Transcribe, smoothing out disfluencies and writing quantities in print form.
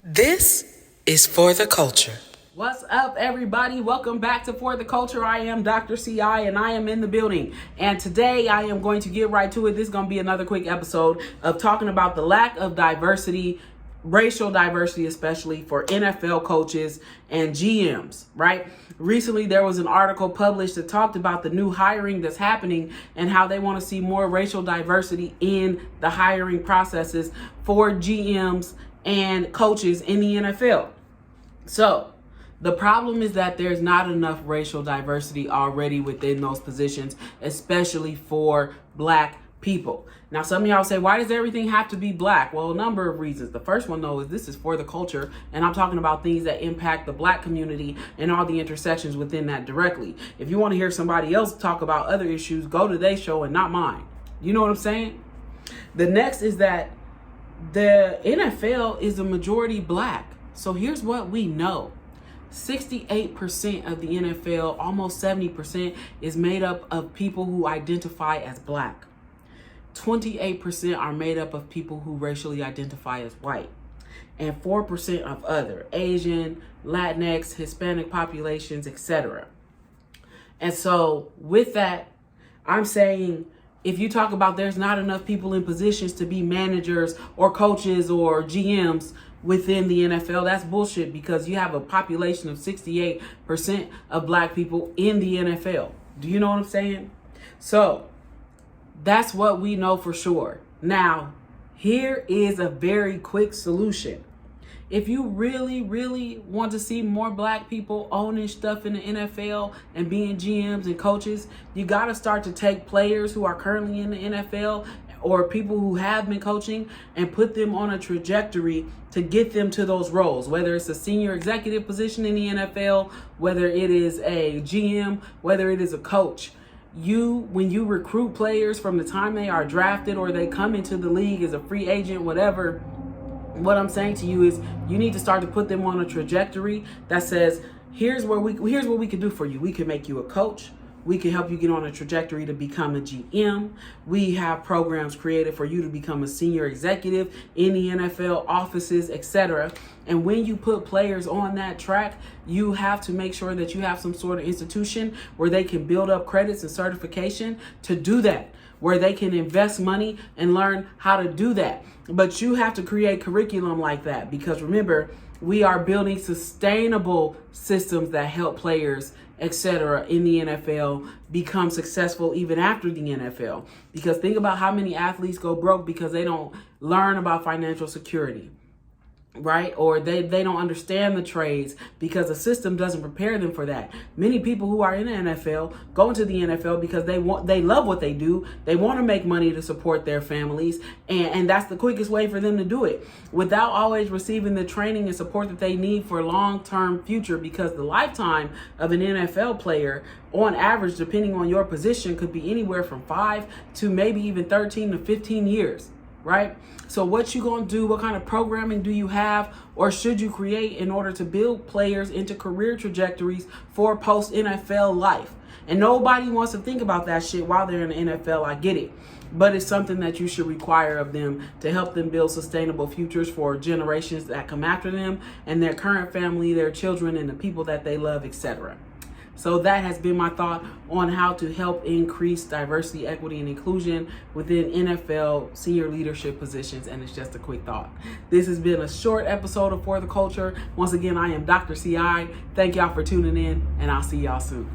This is For the Culture. What's up, everybody? Welcome back to For the Culture. I am Dr. CI and I am in the building. And today I am going to get right to it. This is going to be another quick episode of talking about the lack of diversity, racial diversity, especially for NFL coaches and GMs, right? Recently, there was an article published that talked about the new hiring that's happening and how they want to see more racial diversity in the hiring processes for GMs and coaches in the NFL. So the problem is that there's not enough racial diversity already within those positions, especially for Black people. Now, some of y'all say, why does everything have to be Black? Well, a number of reasons. The first one, though, is this is For the Culture, and I'm talking about things that impact the Black community and all the intersections within that directly. If you want to hear somebody else talk about other issues, go to their show and not mine. You know what I'm saying? The next is that the NFL is a majority Black. So here's what we know. 68% of the NFL, almost 70%, is made up of people who identify as Black. 28% are made up of people who racially identify as white. And 4% of other Asian, Latinx, Hispanic populations, etc. And so with that, I'm saying, if you talk about there's not enough people in positions to be managers or coaches or GMs within the NFL, that's bullshit, because you have a population of 68% of Black people in the NFL. Do you know what I'm saying? So that's what we know for sure. Now, here is a very quick solution. If you really, really want to see more Black people owning stuff in the NFL and being GMs and coaches, you got to start to take players who are currently in the NFL or people who have been coaching and put them on a trajectory to get them to those roles, whether it's a senior executive position in the NFL, whether it is a GM, whether it is a coach. When you recruit players from the time they are drafted or they come into the league as a free agent, whatever, what I'm saying to you is you need to start to put them on a trajectory that says, here's what we can do for you. We can make you a coach. We can help you get on a trajectory to become a GM. We have programs created for you to become a senior executive in the NFL offices, etc. And when you put players on that track, you have to make sure that you have some sort of institution where they can build up credits and certification to do that, where they can invest money and learn how to do that. But you have to create curriculum like that, because remember, we are building sustainable systems that help players, etc., in the NFL become successful even after the NFL. Because think about how many athletes go broke because they don't learn about financial security, right? Or they don't understand the trades because the system doesn't prepare them for that. Many people who are in the NFL go into the NFL because they love what they do. They want to make money to support their families, and that's the quickest way for them to do it without always receiving the training and support that they need for long-term future, because the lifetime of an NFL player on average, depending on your position, could be anywhere from 5 to maybe even 13 to 15 years. Right? So what you gonna do? What kind of programming do you have, or should you create in order to build players into career trajectories for post NFL life? And nobody wants to think about that shit while they're in the NFL. I get it, but it's something that you should require of them to help them build sustainable futures for generations that come after them and their current family, their children, and the people that they love, etc. So that has been my thought on how to help increase diversity, equity, and inclusion within NFL senior leadership positions. And it's just a quick thought. This has been a short episode of For the Culture. Once again, I am Dr. CI. Thank y'all for tuning in, and I'll see y'all soon.